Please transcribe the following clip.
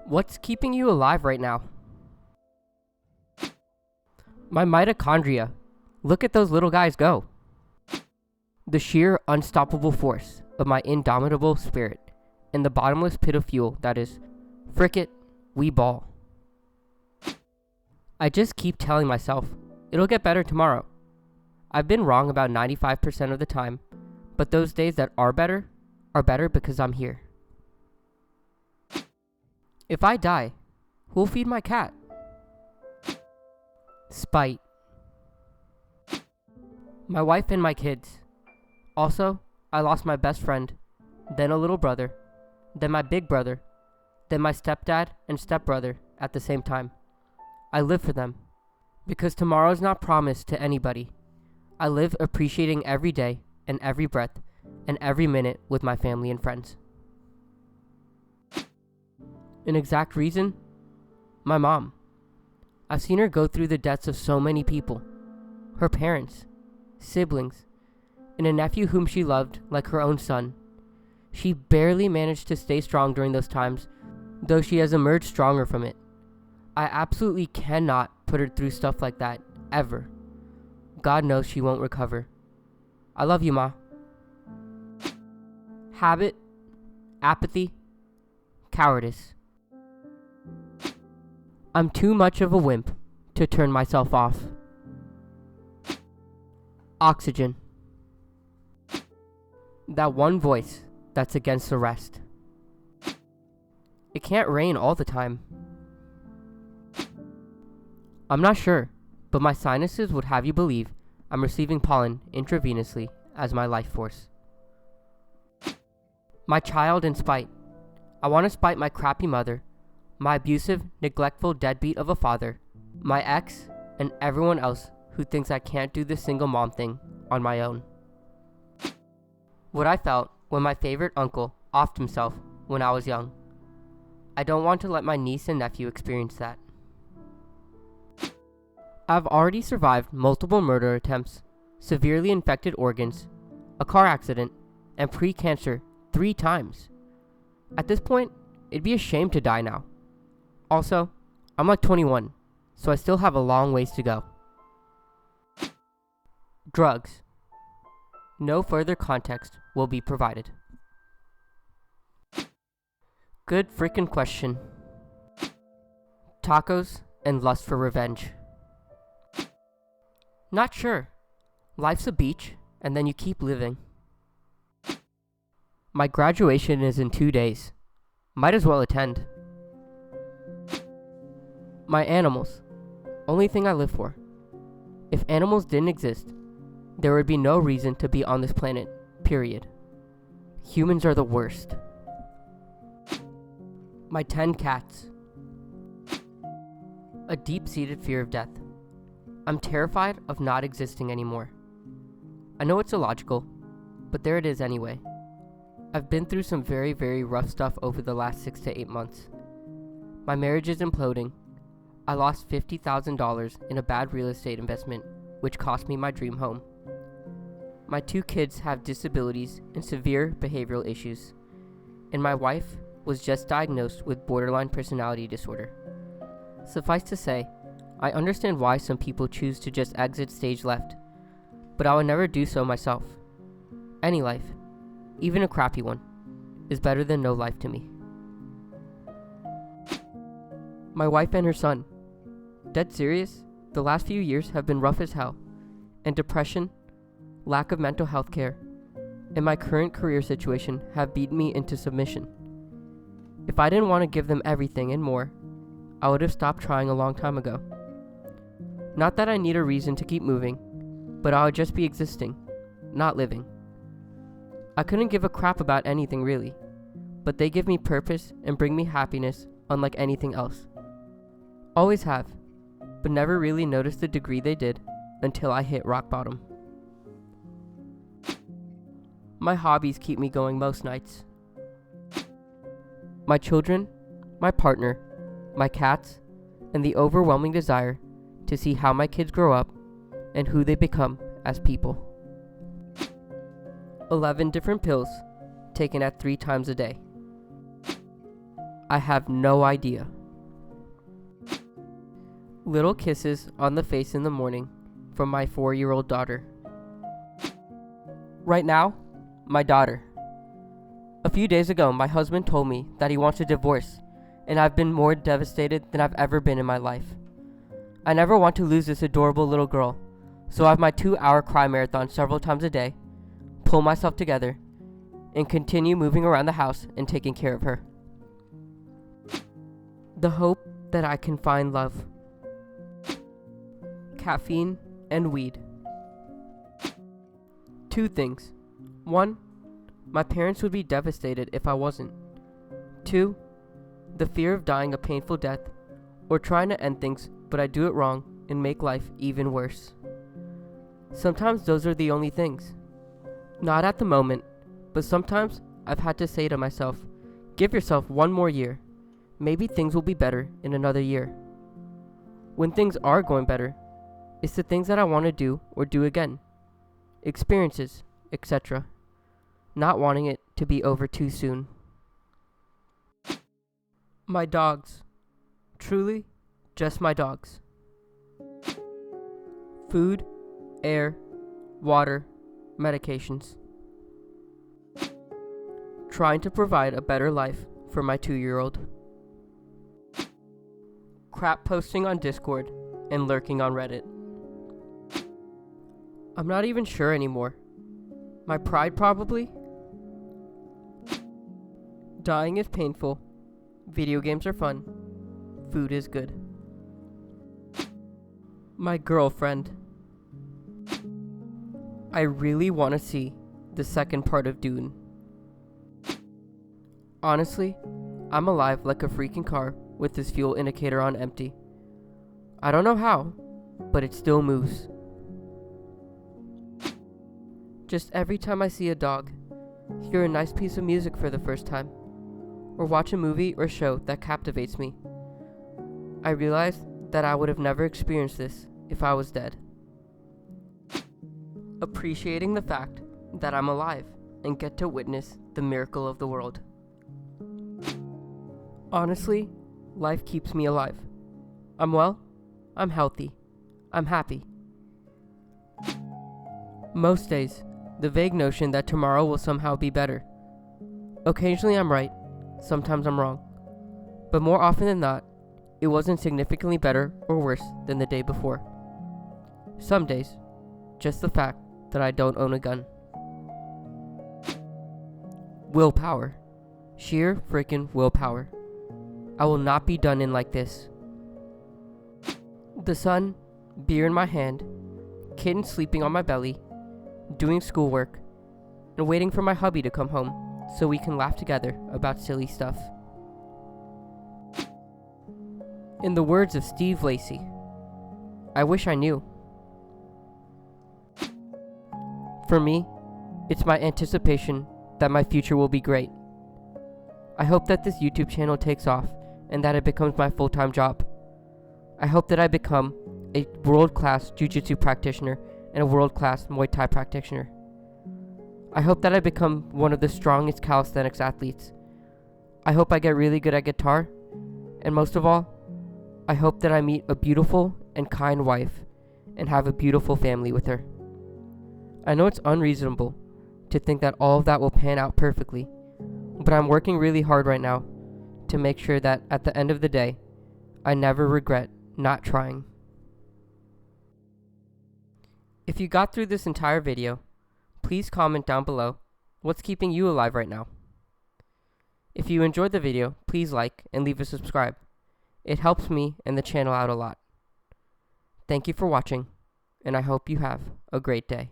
What's keeping you alive right now? My mitochondria. Look at those little guys go. The sheer unstoppable force of my indomitable spirit and the bottomless pit of fuel that is, frick it, we ball. I just keep telling myself, it'll get better tomorrow. I've been wrong about 95% of the time, but those days that are better because I'm here. If I die, who'll feed my cat? Spite. My wife and my kids. Also, I lost my best friend, then a little brother, then my big brother, then my stepdad and stepbrother at the same time. I live for them, because tomorrow's not promised to anybody. I live appreciating every day and every breath and every minute with my family and friends. An exact reason? My mom. I've seen her go through the deaths of so many people. Her parents, siblings, and a nephew whom she loved like her own son. She barely managed to stay strong during those times, though she has emerged stronger from it. I absolutely cannot put her through stuff like that, ever. God knows she won't recover. I love you, Ma. Habit, apathy, cowardice. I'm too much of a wimp to turn myself off. Oxygen. That one voice that's against the rest. It can't rain all the time. I'm not sure, but my sinuses would have you believe I'm receiving pollen intravenously as my life force. My child in spite. I want to spite my crappy mother, my abusive, neglectful deadbeat of a father, my ex, and everyone else who thinks I can't do the single mom thing on my own. What I felt when my favorite uncle offed himself when I was young. I don't want to let my niece and nephew experience that. I've already survived multiple murder attempts, severely infected organs, a car accident, and pre-cancer 3 times. At this point, it'd be a shame to die now. Also, I'm like 21, so I still have a long ways to go. Drugs. No further context will be provided. Good frickin' question. Tacos and lust for revenge. Not sure. Life's a beach, and then you keep living. My graduation is in 2 days. Might as well attend. My animals. Only thing I live for. If animals didn't exist, there would be no reason to be on this planet, period. Humans are the worst. My 10 cats. A deep-seated fear of death. I'm terrified of not existing anymore. I know it's illogical, but there it is anyway. I've been through some very, very rough stuff over the last 6 to 8 months. My marriage is imploding. I lost $50,000 in a bad real estate investment, which cost me my dream home. My 2 kids have disabilities and severe behavioral issues, and my wife was just diagnosed with borderline personality disorder. Suffice to say, I understand why some people choose to just exit stage left, but I would never do so myself. Any life, even a crappy one, is better than no life to me. My wife and her son. Dead serious, the last few years have been rough as hell, and depression, lack of mental health care, and my current career situation have beaten me into submission. If I didn't want to give them everything and more, I would have stopped trying a long time ago. Not that I need a reason to keep moving, but I would just be existing, not living. I couldn't give a crap about anything really, but they give me purpose and bring me happiness unlike anything else. Always have, but never really noticed the degree they did until I hit rock bottom. My hobbies keep me going most nights. My children, my partner, my cats, and the overwhelming desire to see how my kids grow up and who they become as people. 11 different pills taken at 3 times a day. I have no idea. Little kisses on the face in the morning from my 4-year-old daughter. Right now, my daughter. A few days ago, my husband told me that he wants a divorce, and I've been more devastated than I've ever been in my life. I never want to lose this adorable little girl, so I have my 2-hour cry marathon several times a day, pull myself together, and continue moving around the house and taking care of her. The hope that I can find love. Caffeine and weed. 2 things. 1, my parents would be devastated if I wasn't. 2, the fear of dying a painful death or trying to end things but I do it wrong and make life even worse. Sometimes those are the only things. Not at the moment, but sometimes I've had to say to myself, give yourself 1 more year. Maybe things will be better in another year. When things are going better, it's the things that I want to do or do again. Experiences, etc. Not wanting it to be over too soon. My dogs. Truly, just my dogs. Food, air, water, medications. Trying to provide a better life for my 2-year-old. Crap posting on Discord and lurking on Reddit. I'm not even sure anymore. My pride probably? Dying is painful. Video games are fun. Food is good. My girlfriend. I really want to see the second part of Dune. Honestly, I'm alive like a freaking car with this fuel indicator on empty. I don't know how, but it still moves. Just every time I see a dog, hear a nice piece of music for the first time, or watch a movie or show that captivates me, I realize that I would have never experienced this if I was dead. Appreciating the fact that I'm alive and get to witness the miracle of the world. Honestly, life keeps me alive. I'm well, I'm healthy, I'm happy. Most days, the vague notion that tomorrow will somehow be better. Occasionally I'm right, sometimes I'm wrong. But more often than not, it wasn't significantly better or worse than the day before. Some days, just the fact that I don't own a gun. Willpower. Sheer freaking willpower. I will not be done in like this. The sun, beer in my hand, kitten sleeping on my belly, doing schoolwork, and waiting for my hubby to come home so we can laugh together about silly stuff. In the words of Steve Lacy, I wish I knew. For me, it's my anticipation that my future will be great. I hope that this YouTube channel takes off and that it becomes my full-time job. I hope that I become a world-class jiu-jitsu practitioner and a world-class Muay Thai practitioner. I hope that I become one of the strongest calisthenics athletes. I hope I get really good at guitar, and most of all, I hope that I meet a beautiful and kind wife and have a beautiful family with her. I know it's unreasonable to think that all of that will pan out perfectly, but I'm working really hard right now to make sure that at the end of the day, I never regret not trying. If you got through this entire video, please comment down below what's keeping you alive right now. If you enjoyed the video, please like and leave a subscribe. It helps me and the channel out a lot. Thank you for watching, and I hope you have a great day.